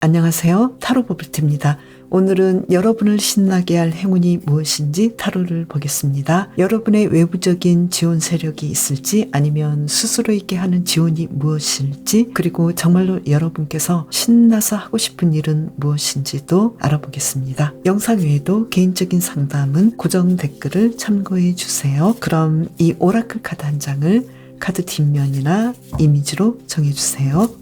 안녕하세요. 타로 버블트입니다. 오늘은 여러분을 신나게 할 행운이 무엇인지 타로를 보겠습니다. 여러분의 외부적인 지원 세력이 있을지 아니면 스스로 있게 하는 지원이 무엇일지 그리고 정말로 여러분께서 신나서 하고 싶은 일은 무엇인지도 알아보겠습니다. 영상 외에도 개인적인 상담은 고정 댓글을 참고해 주세요. 그럼 이 오라클 카드 한 장을 카드 뒷면이나 이미지로 정해주세요.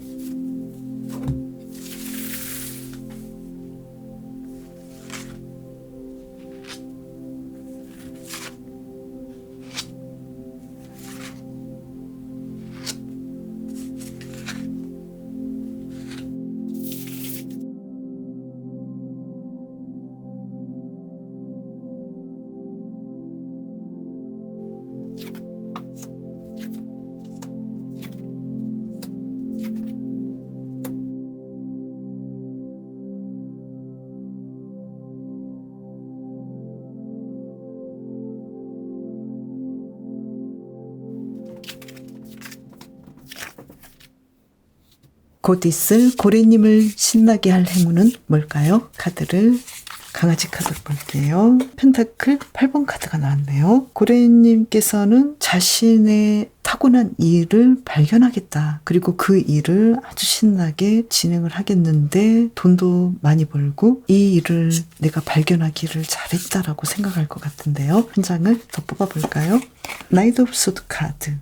곧 있을 고래님을 신나게 할 행운은 뭘까요? 카드를 강아지 카드로 볼게요. 펜타클 8번 카드가 나왔네요. 고래님께서는 자신의 타고난 일을 발견하겠다. 그리고 그 일을 아주 신나게 진행을 하겠는데 돈도 많이 벌고 이 일을 내가 발견하기를 잘했다라고 생각할 것 같은데요. 한 장을 더 뽑아볼까요? 나이트 오브 소드 카드.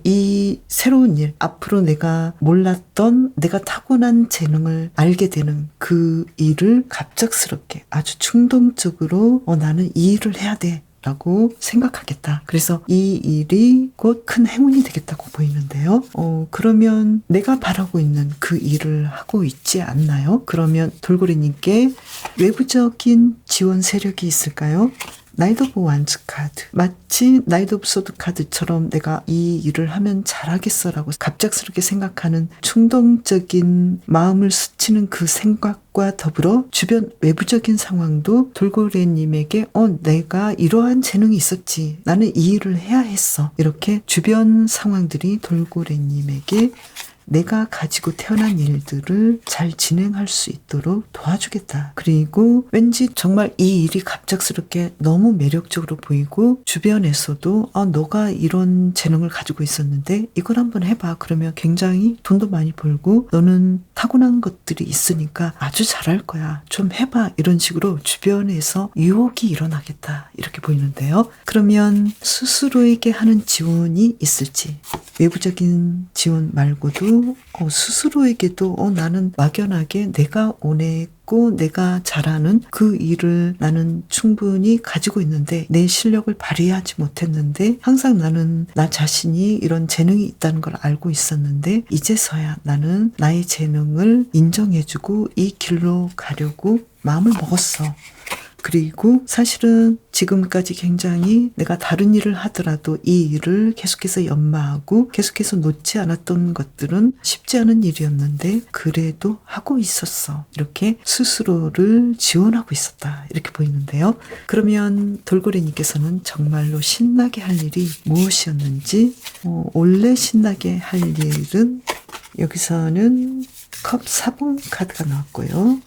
이 새로운 일, 앞으로 내가 몰랐던 내가 타고난 재능을 알게 되는 그 일을 갑작스럽게 아주 충동적으로 나는 이 일을 해야 돼 라고 생각하겠다. 그래서 이 일이 곧 큰 행운이 되겠다고 보이는데요. 그러면 내가 바라고 있는 그 일을 하고 있지 않나요? 그러면 돌고래님께 외부적인 지원 세력이 있을까요? 나이트 오브 완즈 카드. 마치 나이트 오브 소드 카드처럼 내가 이 일을 하면 잘하겠어라고 갑작스럽게 생각하는 충동적인 마음을 스치는 그 생각과 더불어 주변 외부적인 상황도 돌고래님에게 내가 이러한 재능이 있었지. 나는 이 일을 해야 했어. 이렇게 주변 상황들이 돌고래님에게 내가 가지고 태어난 일들을 잘 진행할 수 있도록 도와주겠다. 그리고 왠지 정말 이 일이 갑작스럽게 너무 매력적으로 보이고 주변에서도 너가 이런 재능을 가지고 있었는데 이걸 한번 해봐. 그러면 굉장히 돈도 많이 벌고 너는 타고난 것들이 있으니까 아주 잘할 거야. 좀 해봐. 이런 식으로 주변에서 유혹이 일어나겠다. 이렇게 보이는데요. 그러면 스스로에게 하는 지원이 있을지 외부적인 지원 말고도 스스로에게도 나는 막연하게 내가 원했고 내가 잘하는 그 일을 나는 충분히 가지고 있는데 내 실력을 발휘하지 못했는데 항상 나는 나 자신이 이런 재능이 있다는 걸 알고 있었는데 이제서야 나는 나의 재능을 인정해주고 이 길로 가려고 마음을 먹었어. 그리고 사실은 지금까지 굉장히 내가 다른 일을 하더라도 이 일을 계속해서 연마하고 계속해서 놓지 않았던 것들은 쉽지 않은 일이었는데 그래도 하고 있었어. 이렇게 스스로를 지원하고 있었다. 이렇게 보이는데요. 그러면 돌고래님께서는 정말로 신나게 할 일이 무엇이었는지 원래 신나게 할 일은 여기서는 컵 4번 카드가 나왔고요.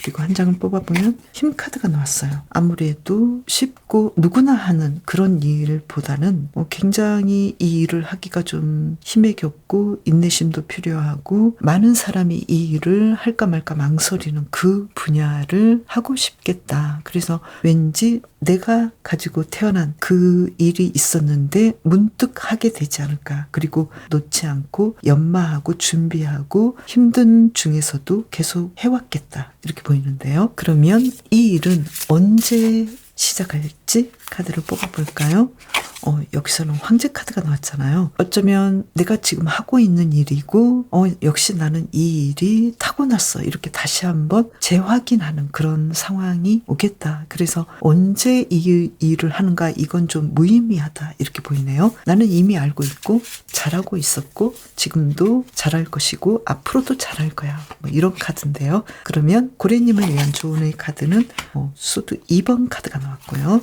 그리고 한 장을 뽑아보면 힘 카드가 나왔어요. 아무래도 쉽고 누구나 하는 그런 일보다는 굉장히 이 일을 하기가 좀 힘에 겹고 인내심도 필요하고 많은 사람이 이 일을 할까 말까 망설이는 그 분야를 하고 싶겠다. 그래서 왠지 내가 가지고 태어난 그 일이 있었는데 문득 하게 되지 않을까. 그리고 놓지 않고 연마하고 준비하고 힘든 중에서도 계속 해왔겠다. 이렇게 보이는데요. 그러면 이 일은 언제 시작할지 카드를 뽑아볼까요? 여기서는 황제 카드가 나왔잖아요. 어쩌면 내가 지금 하고 있는 일이고 역시 나는 이 일이 타고났어. 이렇게 다시 한번 재확인하는 그런 상황이 오겠다. 그래서 언제 이 일을 하는가 이건 좀 무의미하다. 이렇게 보이네요. 나는 이미 알고 있고 잘하고 있었고 지금도 잘할 것이고 앞으로도 잘할 거야. 이런 카드인데요. 그러면 고래님을 위한 조언의 카드는 소드 2번 카드가 나왔고요.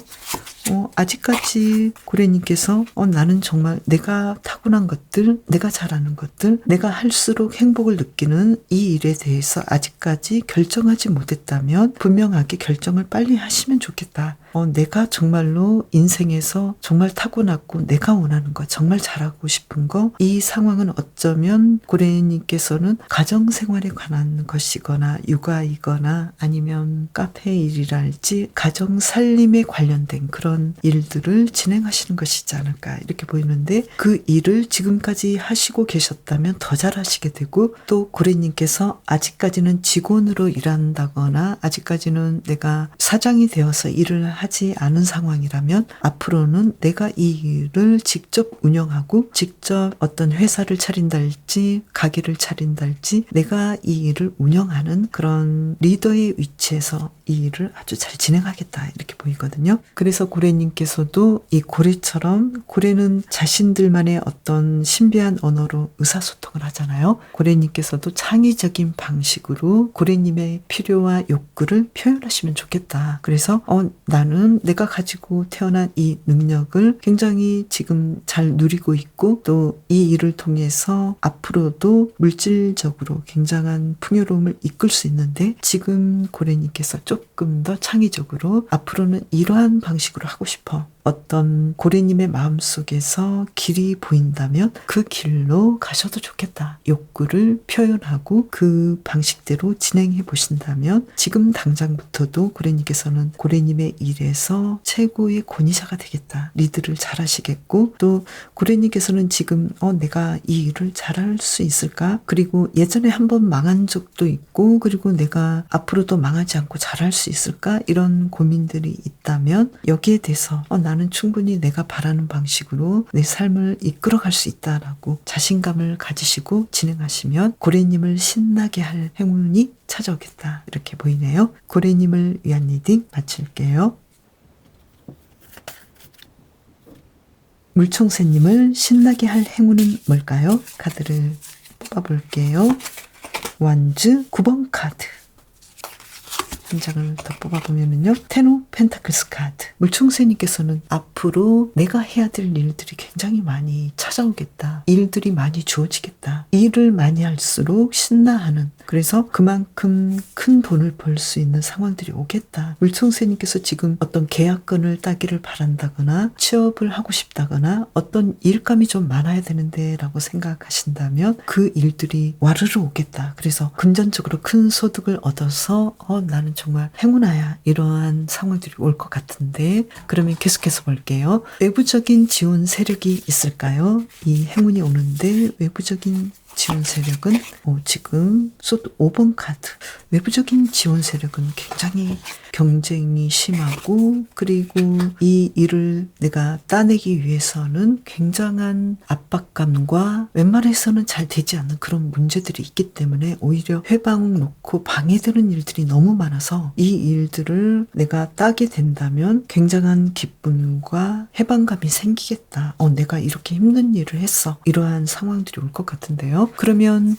아직까지 고래님 고래님께서 나는 정말 내가 타고난 것들, 내가 잘하는 것들, 내가 할수록 행복을 느끼는 이 일에 대해서 아직까지 결정하지 못했다면 분명하게 결정을 빨리 하시면 좋겠다. 내가 정말로 인생에서 정말 타고났고 내가 원하는 거, 정말 잘하고 싶은 거, 이 상황은 어쩌면 고래님께서는 가정생활에 관한 것이거나 육아이거나 아니면 카페 일이랄지 가정살림에 관련된 그런 일들을 진행하시는 것이지 않을까 이렇게 보이는데, 그 일을 지금까지 하시고 계셨다면 더 잘하시게 되고, 또 고래님께서 아직까지는 직원으로 일한다거나 아직까지는 내가 사장이 되어서 일을 하지 않은 상황이라면 앞으로는 내가 이 일을 직접 운영하고 직접 어떤 회사를 차린달지 가게를 차린달지 내가 이 일을 운영하는 그런 리더의 위치에서 이 일을 아주 잘 진행하겠다 이렇게 보이거든요. 그래서 고래님께서도 이 고래처럼, 고래는 자신들만의 어떤 신비한 언어로 의사소통을 하잖아요. 고래님께서도 창의적인 방식으로 고래님의 필요와 욕구를 표현하시면 좋겠다. 그래서 나는 내가 가지고 태어난 이 능력을 굉장히 지금 잘 누리고 있고, 또 이 일을 통해서 앞으로도 물질적으로 굉장한 풍요로움을 이끌 수 있는데, 지금 고래님께서 조금 더 창의적으로 앞으로는 이러한 방식으로 하고 싶어. 어떤 고래님의 마음속에서 길이 보인다면 그 길로 가셔도 좋겠다. 욕구를 표현하고 그 방식대로 진행해 보신다면 지금 당장부터도 고래님께서는 고래님의 일에서 최고의 권위자가 되겠다. 리드를 잘 하시겠고, 또 고래님께서는 지금 내가 이 일을 잘할 수 있을까? 그리고 예전에 한번 망한 적도 있고, 그리고 내가 앞으로도 망하지 않고 잘할 수 있을까? 이런 고민들이 있다면 여기에 대해서 나는 충분히 내가 바라는 방식으로 내 삶을 이끌어갈 수 있다라고 자신감을 가지시고 진행하시면 고래님을 신나게 할 행운이 찾아오겠다 이렇게 보이네요. 고래님을 위한 리딩 마칠게요. 물총새님을 신나게 할 행운은 뭘까요? 카드를 뽑아볼게요. 완즈 9번 카드. 한 장을 더 뽑아보면요. 텐 오브 펜타클스 카드. 물총새님께서는 앞으로 내가 해야 될 일들이 굉장히 많이 찾아오겠다. 일들이 많이 주어지겠다. 일을 많이 할수록 신나하는, 그래서 그만큼 큰 돈을 벌 수 있는 상황들이 오겠다. 물총새님께서 지금 어떤 계약건을 따기를 바란다거나 취업을 하고 싶다거나 어떤 일감이 좀 많아야 되는데 라고 생각하신다면 그 일들이 와르르 오겠다. 그래서 금전적으로 큰 소득을 얻어서 나는 정말 행운아야, 이러한 상황들이 올 것 같은데, 그러면 계속해서 볼게요. 외부적인 지원 세력이 있을까요? 이 행운이 오는데 외부적인 지원 세력은 지금 소드 5번 카드. 외부적인 지원 세력은 굉장히 경쟁이 심하고, 그리고 이 일을 내가 따내기 위해서는 굉장한 압박감과 웬만해서는 잘 되지 않는 그런 문제들이 있기 때문에 오히려 회방 놓고 방해되는 일들이 너무 많아서 이 일들을 내가 따게 된다면 굉장한 기쁨과 해방감이 생기겠다. 내가 이렇게 힘든 일을 했어. 이러한 상황들이 올 것 같은데요. 그러면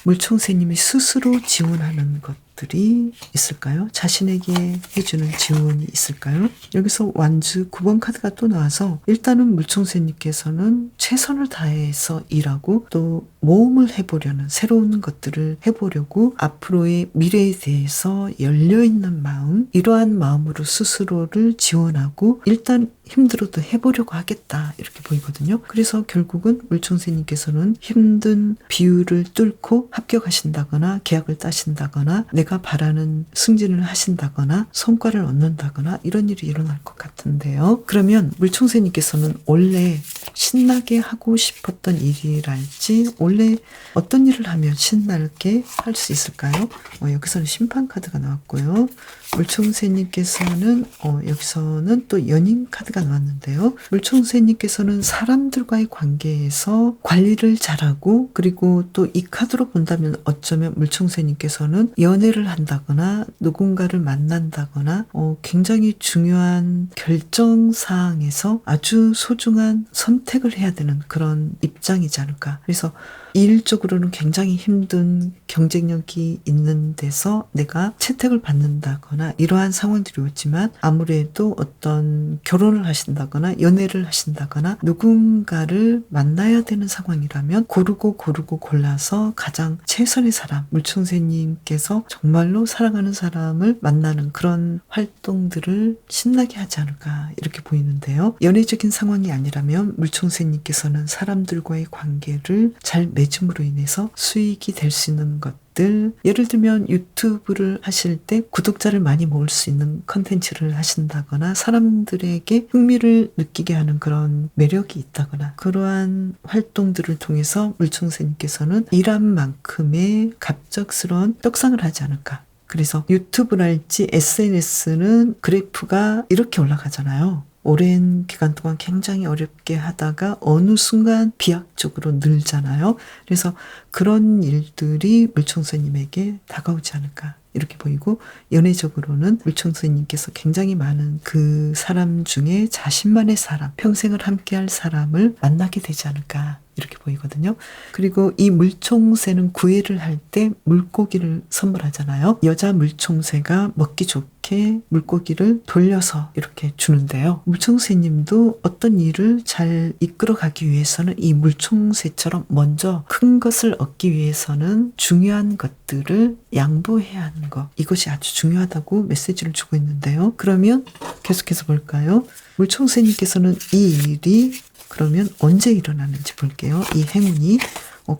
물총새님이 스스로 지원하는 것들이 있을까요? 자신에게 해주는 지원이 있을까요? 여기서 완즈 9번 카드가 또 나와서, 일단은 물총새님께서는 최선을 다해서 일하고 또 모험을 해보려는, 새로운 것들을 해보려고 앞으로의 미래에 대해서 열려있는 마음, 이러한 마음으로 스스로를 지원하고 일단 힘들어도 해보려고 하겠다 이렇게 보이거든요. 그래서 결국은 물총새님께서는 힘든 비율을 뚫고 합격하신다거나 계약을 따신다거나 내가 바라는 승진을 하신다거나 성과를 얻는다거나 이런 일이 일어날 것 같은데요. 그러면 물총새님께서는 원래 신나게 하고 싶었던 일이랄지, 원래 어떤 일을 하면 신나게 할 수 있을까요? 여기서는 심판 카드가 나왔고요. 물총새님께서는 여기서는 또 연인 카드가 나왔는데요. 물총새님께서는 사람들과의 관계에서 관리를 잘하고, 그리고 또 이 카드로 본다면 어쩌면 물총새님께서는 연애를 한다거나 누군가를 만난다거나 굉장히 중요한 결정사항에서 아주 소중한 선택을 해야 되는 그런 입장이지 않을까. 그래서 일적으로는 굉장히 힘든 경쟁력이 있는 데서 내가 채택을 받는다거나 이러한 상황들이 오지만 아무래도 어떤 결혼을 하신다거나 연애를 하신다거나 누군가를 만나야 되는 상황이라면 고르고 골라서 가장 최선의 사람, 물총새님께서 정말로 사랑하는 사람을 만나는 그런 활동들을 신나게 하지 않을까 이렇게 보이는데요. 연애적인 상황이 아니라면 물총새님께서는 사람들과의 관계를 잘 맺음으로 인해서 수익이 될 수 있는 것들, 예를 들면 유튜브를 하실 때 구독자를 많이 모을 수 있는 컨텐츠를 하신다거나 사람들에게 흥미를 느끼게 하는 그런 매력이 있다거나 그러한 활동들을 통해서 물총새님께서는 일한 만큼의 갑작스러운 떡상을 하지 않을까. 그래서 유튜브랄지 SNS는 그래프가 이렇게 올라가잖아요. 오랜 기간 동안 굉장히 어렵게 하다가 어느 순간 비약적으로 늘잖아요. 그래서 그런 일들이 물총새님에게 다가오지 않을까 이렇게 보이고, 연애적으로는 물총새님께서 굉장히 많은 그 사람 중에 자신만의 사람, 평생을 함께할 사람을 만나게 되지 않을까 이렇게 보이거든요. 그리고 이 물총새는 구애를 할 때 물고기를 선물하잖아요. 여자 물총새가 먹기 좋게 물고기를 돌려서 이렇게 주는데요. 물총새님도 어떤 일을 잘 이끌어가기 위해서는 이 물총새처럼 먼저 큰 것을 얻기 위해서는 중요한 것들을 양보해야 하는 것, 이것이 아주 중요하다고 메시지를 주고 있는데요. 그러면 계속해서 볼까요? 물총새님께서는 이 일이 그러면 언제 일어나는지 볼게요. 이 행운이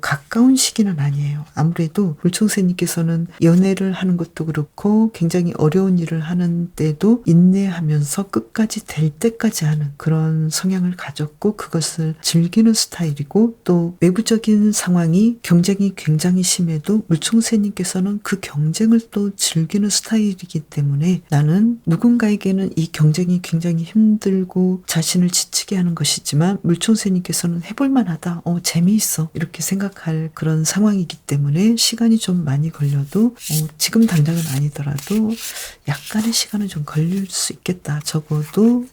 가까운 시기는 아니에요. 아무래도 물총새님께서는 연애를 하는 것도 그렇고 굉장히 어려운 일을 하는 때도 인내하면서 끝까지 될 때까지 하는 그런 성향을 가졌고 그것을 즐기는 스타일이고, 또 외부적인 상황이 경쟁이 굉장히 심해도 물총새님께서는 그 경쟁을 또 즐기는 스타일이기 때문에 나는 누군가에게는 이 경쟁이 굉장히 힘들고 자신을 지치게 하는 것이지만 물총새님께서는 해볼만 하다. 재미있어. 이렇게 생각할 그런 상황이기 때문에 시간이 좀 많이 걸려도 지금 당장은 아니더라도 약간의 시간은 좀 걸릴 수 있겠다. 적어도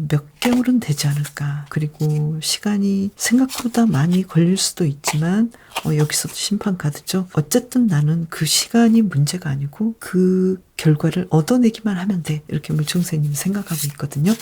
몇 개월은 되지 않을까. 그리고 시간이 생각보다 많이 걸릴 수도 있지만 여기서도 심판 카드죠. 어쨌든 나는 그 시간이 문제가 아니고 그 결과를 얻어내기만 하면 돼. 이렇게 물총새님이 생각하고 있거든요.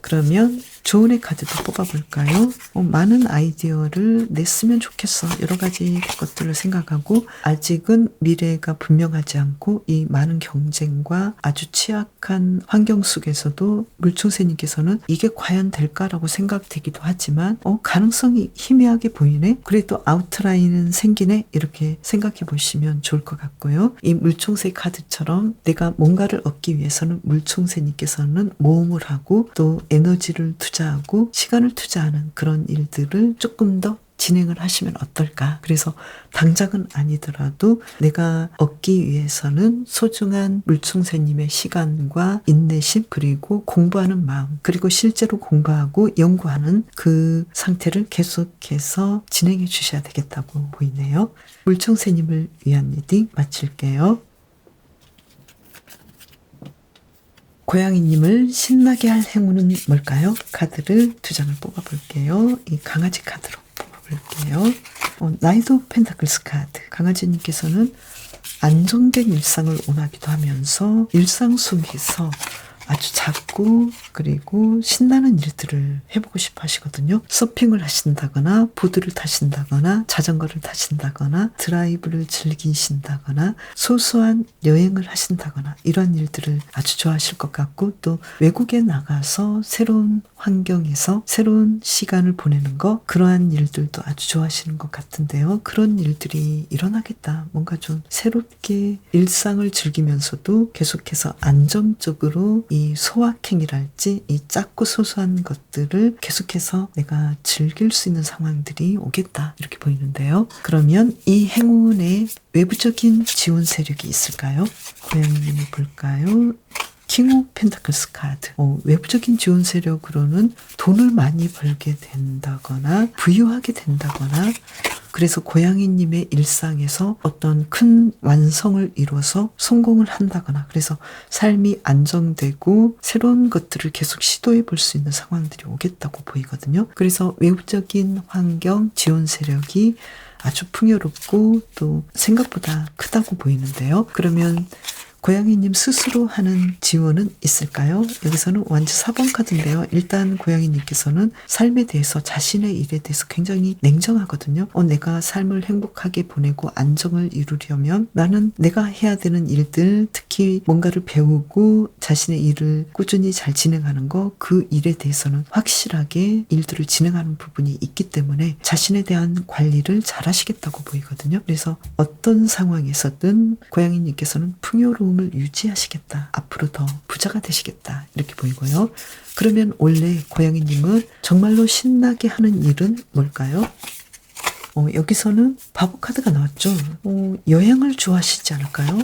그러면 조언의 카드도 뽑아볼까요? 많은 아이디어를 냈으면 좋겠어. 여러 가지 것들을 생각하고 아직은 미래가 분명하지 않고 이 많은 경쟁과 아주 취약한 환경 속에서도 물총새님께서는 이게 과연 될까라고 생각되기도 하지만 가능성이 희미하게 보이네. 그래도 아웃라인은 생기네. 이렇게 생각해 보시면 좋을 것 같고요. 이 물총새 카드처럼 내가 뭔가를 얻기 위해서는 물총새님께서는 모험을 하고 또 에너지를 투자하고 시간을 투자하는 그런 일들을 조금 더 진행을 하시면 어떨까. 그래서 당장은 아니더라도 내가 얻기 위해서는 소중한 물총새님의 시간과 인내심, 그리고 공부하는 마음, 그리고 실제로 공부하고 연구하는 그 상태를 계속해서 진행해 주셔야 되겠다고 보이네요. 물총새님을 위한 리딩 마칠게요. 고양이님을 신나게 할 행운은 뭘까요? 카드를 2장을 뽑아볼게요. 이 강아지 카드로 뽑아볼게요. 나이트 오브 펜타클스 카드. 강아지님께서는 안정된 일상을 원하기도 하면서 일상 속에서 아주 작고 그리고 신나는 일들을 해보고 싶어 하시거든요. 서핑을 하신다거나 보드를 타신다거나 자전거를 타신다거나 드라이브를 즐기신다거나 소소한 여행을 하신다거나 이런 일들을 아주 좋아하실 것 같고, 또 외국에 나가서 새로운 환경에서 새로운 시간을 보내는 거, 그러한 일들도 아주 좋아하시는 것 같은데요. 그런 일들이 일어나겠다. 뭔가 좀 새롭게 일상을 즐기면서도 계속해서 안정적으로 이 소확행이랄지 이 작고 소소한 것들을 계속해서 내가 즐길 수 있는 상황들이 오겠다. 이렇게 보이는데요. 그러면 이 행운의 외부적인 지원 세력이 있을까요? 고양이님을 볼까요? 킹 오브 펜타클스 카드. 외부적인 지원 세력으로는 돈을 많이 벌게 된다거나 부유하게 된다거나 그래서 고양이님의 일상에서 어떤 큰 완성을 이루어서 성공을 한다거나 그래서 삶이 안정되고 새로운 것들을 계속 시도해 볼 수 있는 상황들이 오겠다고 보이거든요. 그래서 외부적인 환경, 지원 세력이 아주 풍요롭고 또 생각보다 크다고 보이는데요. 그러면 고양이님 스스로 하는 지원은 있을까요? 여기서는 완전 4번 카드인데요. 일단 고양이님께서는 삶에 대해서 자신의 일에 대해서 굉장히 냉정하거든요. 내가 삶을 행복하게 보내고 안정을 이루려면 나는 내가 해야 되는 일들, 특히 뭔가를 배우고 자신의 일을 꾸준히 잘 진행하는 거, 그 일에 대해서는 확실하게 일들을 진행하는 부분이 있기 때문에 자신에 대한 관리를 잘 하시겠다고 보이거든요. 그래서 어떤 상황에서든 고양이님께서는 풍요로운 을 유지하시겠다. 앞으로 더 부자가 되시겠다. 이렇게 보이고요. 그러면 원래 고양이님은 정말로 신나게 하는 일은 뭘까요? 여기서는 바보 카드가 나왔죠. 여행을 좋아하시지 않을까요?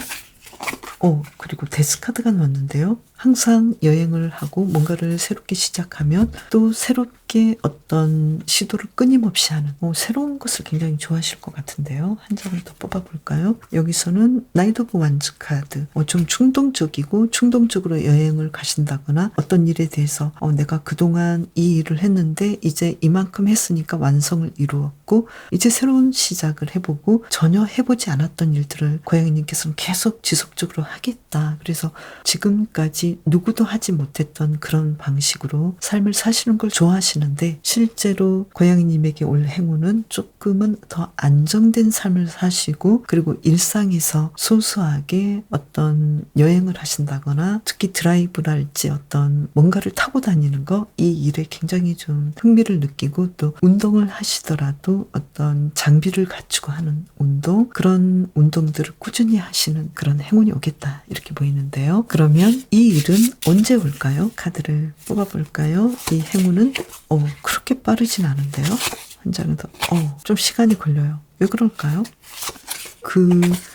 그리고 데스 카드가 나왔는데요. 항상 여행을 하고 뭔가를 새롭게 시작하면 또 새롭게 어떤 시도를 끊임없이 하는 새로운 것을 굉장히 좋아하실 것 같은데요. 한 장을 더 뽑아볼까요? 여기서는 나이트 오브 완즈 카드. 좀 충동적으로 여행을 가신다거나 어떤 일에 대해서 내가 그동안 이 일을 했는데 이제 이만큼 했으니까 완성을 이루었고 이제 새로운 시작을 해보고 전혀 해보지 않았던 일들을 고양이님께서는 계속 지속적으로 하겠다. 그래서 지금까지 누구도 하지 못했던 그런 방식으로 삶을 사시는 걸 좋아하시는데 실제로 고양이님에게 올 행운은 조금은 더 안정된 삶을 사시고 그리고 일상에서 소소하게 어떤 여행을 하신다거나 특히 드라이브랄지 어떤 뭔가를 타고 다니는 거 이 일에 굉장히 좀 흥미를 느끼고 또 운동을 하시더라도 어떤 장비를 갖추고 하는 운동 그런 운동들을 꾸준히 하시는 그런 행운이 오겠다 이렇게 보이는데요. 그러면 이 일은 언제 올까요? 카드를 뽑아볼까요? 이 행운은 그렇게 빠르진 않은데요. 한 장은 더 좀 시간이 걸려요. 왜 그럴까요?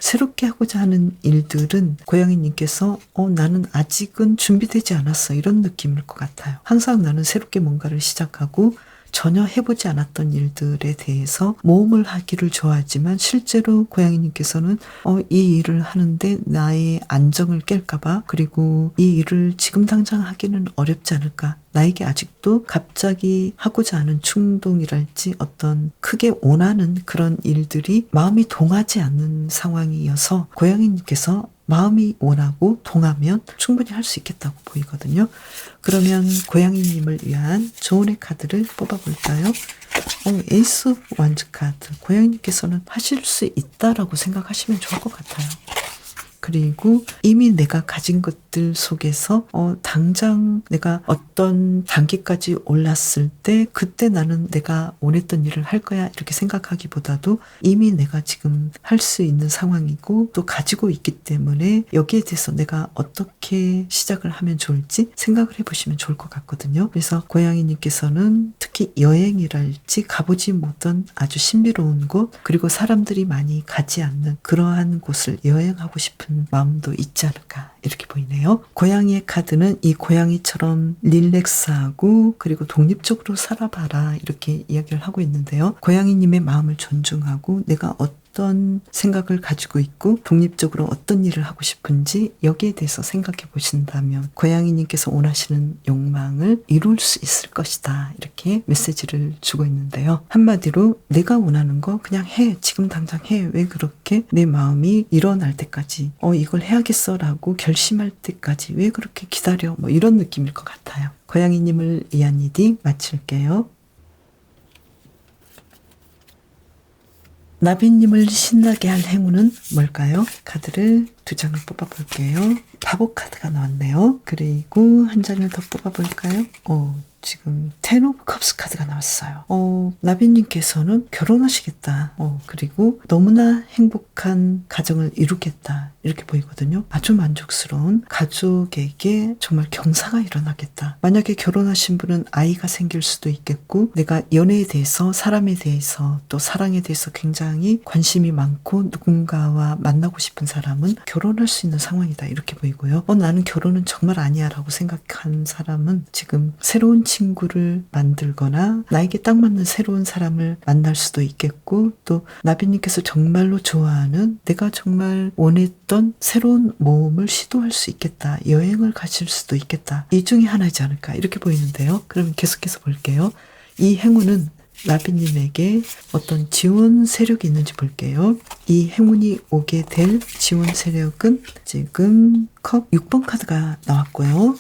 새롭게 하고자 하는 일들은 고양이님께서 나는 아직은 준비되지 않았어 이런 느낌일 것 같아요. 항상 나는 새롭게 뭔가를 시작하고 전혀 해보지 않았던 일들에 대해서 모험을 하기를 좋아하지만 실제로 고양이님께서는 이 일을 하는데 나의 안정을 깰까봐 그리고 이 일을 지금 당장 하기는 어렵지 않을까 나에게 아직도 갑자기 하고자 하는 충동이랄지 어떤 크게 원하는 그런 일들이 마음이 동하지 않는 상황이어서 고양이님께서 마음이 원하고 동하면 충분히 할 수 있겠다고 보이거든요. 그러면 고양이님을 위한 조언의 카드를 뽑아볼까요? 에이스 완즈 카드. 고양이님께서는 하실 수 있다라고 생각하시면 좋을 것 같아요. 그리고 이미 내가 가진 것들 속에서 당장 내가 어떤 단계까지 올랐을 때 그때 나는 내가 원했던 일을 할 거야 이렇게 생각하기보다도 이미 내가 지금 할 수 있는 상황이고 또 가지고 있기 때문에 여기에 대해서 내가 어떻게 시작을 하면 좋을지 생각을 해보시면 좋을 것 같거든요. 그래서 고양이님께서는 특히 여행이랄지 가보지 못한 아주 신비로운 곳 그리고 사람들이 많이 가지 않는 그러한 곳을 여행하고 싶은 마음도 있지 않을까 이렇게 보이네요. 고양이의 카드는 이 고양이처럼 릴렉스하고 그리고 독립적으로 살아봐라 이렇게 이야기를 하고 있는데요. 고양이님의 마음을 존중하고 내가 어떤 생각을 가지고 있고 독립적으로 어떤 일을 하고 싶은지 여기에 대해서 생각해 보신다면 고양이님께서 원하시는 욕망을 이룰 수 있을 것이다 이렇게 메시지를 주고 있는데요. 한마디로 내가 원하는 거 그냥 해 지금 당장 해 왜 그렇게 내 마음이 일어날 때까지 이걸 해야겠어 라고 결심할 때까지 왜 그렇게 기다려 이런 느낌일 것 같아요. 고양이님을 위한 리딩 마칠게요. 나비님을 신나게 할 행운은 뭘까요? 카드를 2장을 뽑아볼게요. 바보 카드가 나왔네요. 그리고 한 장을 더 뽑아볼까요? 지금 10 오브 컵스 카드가 나왔어요. 나비님께서는 결혼하시겠다. 그리고 너무나 행복한 가정을 이루겠다. 이렇게 보이거든요. 아주 만족스러운 가족에게 정말 경사가 일어나겠다. 만약에 결혼하신 분은 아이가 생길 수도 있겠고 내가 연애에 대해서 사람에 대해서 또 사랑에 대해서 굉장히 관심이 많고 누군가와 만나고 싶은 사람은 결혼할 수 있는 상황이다. 이렇게 보이고요. 나는 결혼은 정말 아니야 라고 생각한 사람은 지금 새로운 친구를 만들거나 나에게 딱 맞는 새로운 사람을 만날 수도 있겠고, 또 나비님께서 정말로 좋아하는, 내가 정말 원했던 새로운 모험을 시도할 수 있겠다. 여행을 가실 수도 있겠다. 이 중에 하나이지 않을까 이렇게 보이는데요. 그러면 계속해서 볼게요. 이 행운은 나비님에게 어떤 지원 세력이 있는지 볼게요. 이 행운이 오게 될 지원 세력은 지금 컵 6번 카드가 나왔고요.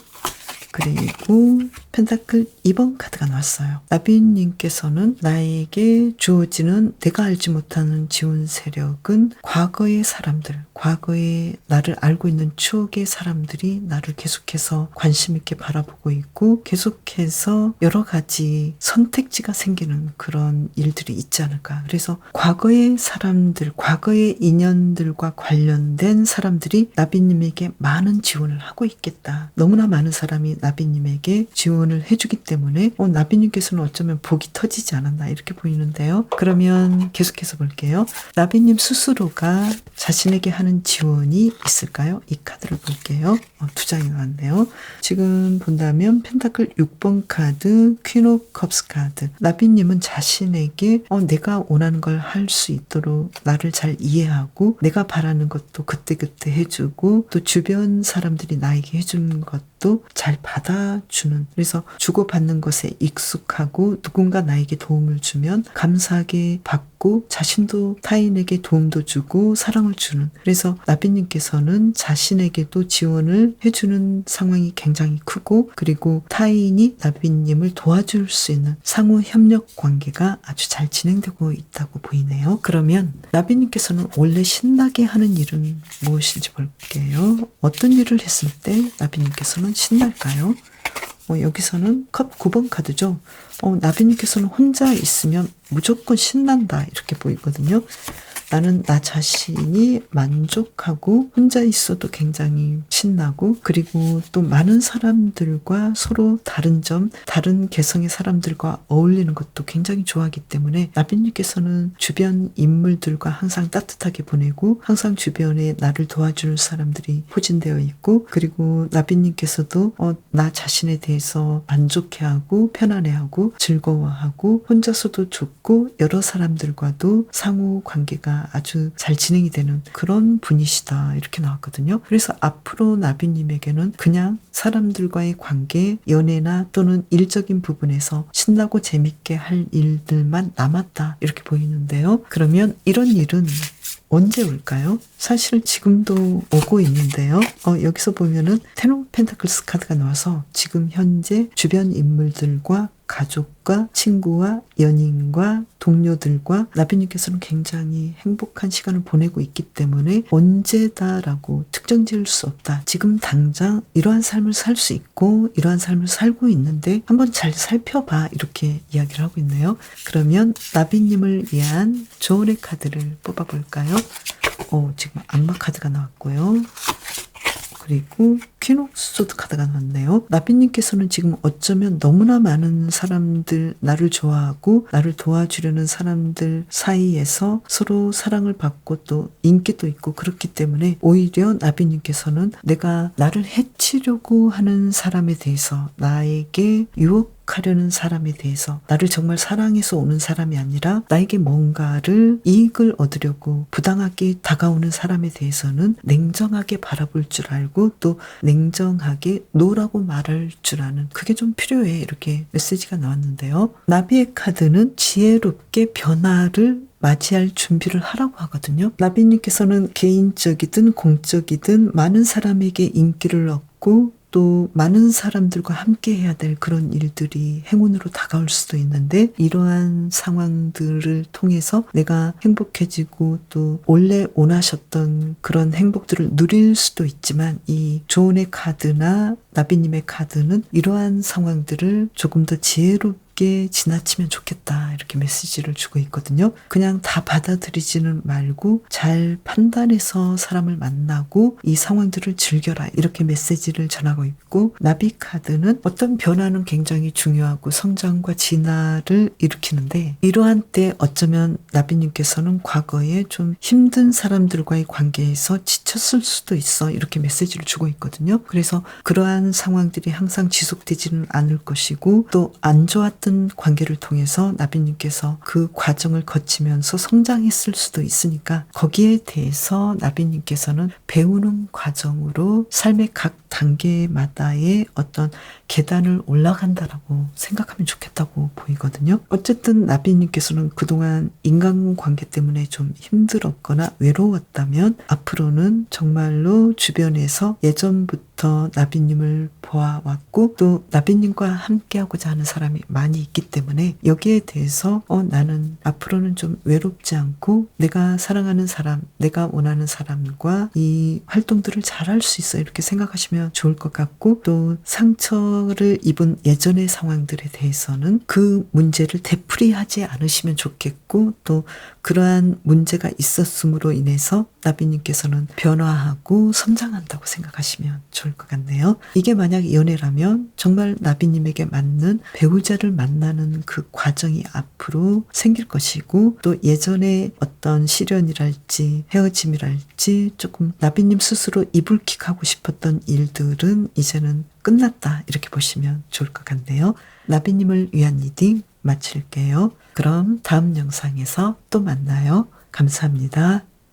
그리고 펜타클 2번 카드가 나왔어요. 나비님께서는 나에게 주어지는 내가 알지 못하는 지원 세력은 과거의 사람들, 과거에 나를 알고 있는 추억의 사람들이 나를 계속해서 관심 있게 바라보고 있고, 계속해서 여러 가지 선택지가 생기는 그런 일들이 있지 않을까. 그래서 과거의 사람들, 과거의 인연들과 관련된 사람들이 나비님에게 많은 지원을 하고 있겠다. 너무나 많은 사람이 나비님에게 지원을 해주기 때문에 나비님께서는 어쩌면 복이 터지지 않았나 이렇게 보이는데요. 그러면 계속해서 볼게요. 나비님 스스로가 자신에게 하는 지원이 있을까요? 이 카드를 볼게요. 두 장이 나왔네요. 지금 본다면 펜타클 6번 카드, 퀸 오브 컵스 카드. 나비님은 자신에게 내가 원하는 걸 할 수 있도록 나를 잘 이해하고, 내가 바라는 것도 그때그때 해주고, 또 주변 사람들이 나에게 해주는 것도 잘 받아주는, 그래서 주고받는 것에 익숙하고, 누군가 나에게 도움을 주면 감사하게 받고 자신도 타인에게 도움도 주고 사랑을 주는, 그래서 나비님께서는 자신에게도 지원을 해주는 상황이 굉장히 크고, 그리고 타인이 나비님을 도와줄 수 있는 상호 협력 관계가 아주 잘 진행되고 있다고 보이네요. 그러면 나비님께서는 원래 신나게 하는 일은 무엇인지 볼게요. 어떤 일을 했을 때 나비님께서는 신날까요? 여기서는 컵 9번 카드죠. 나비님께서는 혼자 있으면 무조건 신난다 이렇게 보이거든요. 나는 나 자신이 만족하고 혼자 있어도 굉장히 신나고, 그리고 또 많은 사람들과 서로 다른 점, 다른 개성의 사람들과 어울리는 것도 굉장히 좋아하기 때문에 나비님께서는 주변 인물들과 항상 따뜻하게 보내고, 항상 주변에 나를 도와줄 사람들이 포진되어 있고, 그리고 나비님께서도 나 자신에 대해서 만족해하고 편안해하고 즐거워하고, 혼자서도 좋고 여러 사람들과도 상호 관계가 아주 잘 진행이 되는 그런 분이시다 이렇게 나왔거든요. 그래서 앞으로 나비님에게는 그냥 사람들과의 관계, 연애나 또는 일적인 부분에서 신나고 재밌게 할 일들만 남았다 이렇게 보이는데요. 그러면 이런 일은 언제 올까요? 사실 지금도 오고 있는데요. 여기서 보면은 텐 오브 펜타클스 카드가 나와서 지금 현재 주변 인물들과 가족과 친구와 연인과 동료들과 나비님께서는 굉장히 행복한 시간을 보내고 있기 때문에 언제다라고 특정 지을 수 없다. 지금 당장 이러한 삶을 살 수 있고 이러한 삶을 살고 있는데 한번 잘 살펴봐 이렇게 이야기를 하고 있네요. 그러면 나비님을 위한 조언의 카드를 뽑아볼까요? 지금 악마 카드가 나왔고요. 그리고 퀸 오브 소드 카드가 나왔네요. 나비님께서는 지금 어쩌면 너무나 많은 사람들, 나를 좋아하고 나를 도와주려는 사람들 사이에서 서로 사랑을 받고 또 인기도 있고, 그렇기 때문에 오히려 나비님께서는 내가 나를 해치려고 하는 사람에 대해서, 나에게 유혹하려는 사람에 대해서, 나를 정말 사랑해서 오는 사람이 아니라 나에게 뭔가를 이익을 얻으려고 부당하게 다가오는 사람에 대해서는 냉정하게 바라볼 줄 알고, 또 냉정하게 노라고 말할 줄 아는, 그게 좀 필요해 이렇게 메시지가 나왔는데요. 나비의 카드는 지혜롭게 변화를 맞이할 준비를 하라고 하거든요. 나비님께서는 개인적이든 공적이든 많은 사람에게 인기를 얻고 또 많은 사람들과 함께 해야 될 그런 일들이 행운으로 다가올 수도 있는데, 이러한 상황들을 통해서 내가 행복해지고 또 원래 원하셨던 그런 행복들을 누릴 수도 있지만, 이 조언의 카드나 나비님의 카드는 이러한 상황들을 조금 더 지혜롭게 쉽게 지나치면 좋겠다 이렇게 메시지를 주고 있거든요. 그냥 다 받아들이지는 말고 잘 판단해서 사람을 만나고 이 상황들을 즐겨라 이렇게 메시지를 전하고 있고, 나비 카드는 어떤 변화는 굉장히 중요하고 성장과 진화를 일으키는데, 이러한 때 어쩌면 나비님께서는 과거에 좀 힘든 사람들과의 관계에서 지쳤을 수도 있어 이렇게 메시지를 주고 있거든요. 그래서 그러한 상황들이 항상 지속되지는 않을 것이고, 또 안 좋았던 관계를 통해서 나비님께서 그 과정을 거치면서 성장했을 수도 있으니까, 거기에 대해서 나비님께서는 배우는 과정으로 삶의 각 단계마다의 어떤 계단을 올라간다라고 생각하면 좋겠다고 보이거든요. 어쨌든 나비님께서는 그동안 인간관계 때문에 좀 힘들었거나 외로웠다면, 앞으로는 정말로 주변에서 예전부터 나비님을 보아왔고 또 나비님과 함께하고자 하는 사람이 많이 있기 때문에, 여기에 대해서 나는 앞으로는 좀 외롭지 않고 내가 사랑하는 사람, 내가 원하는 사람과 이 활동들을 잘할 수 있어 이렇게 생각하시면 좋을 것 같고, 또 상처를 입은 예전의 상황들에 대해서는 그 문제를 되풀이하지 않으시면 좋겠고, 또 그러한 문제가 있었음으로 인해서 나비님께서는 변화하고 성장한다고 생각하시면 좋을 것 같네요. 이게 만약 연애라면 정말 나비님에게 맞는 배우자를 만나는 그 과정이 앞으로 생길 것이고, 또 예전에 어떤 시련이랄지 헤어짐이랄지 조금 나비님 스스로 이불킥하고 싶었던 일들은 이제는 끝났다 이렇게 보시면 좋을 것 같네요. 나비님을 위한 리딩 마칠게요. 그럼 다음 영상에서 또 만나요. 감사합니다.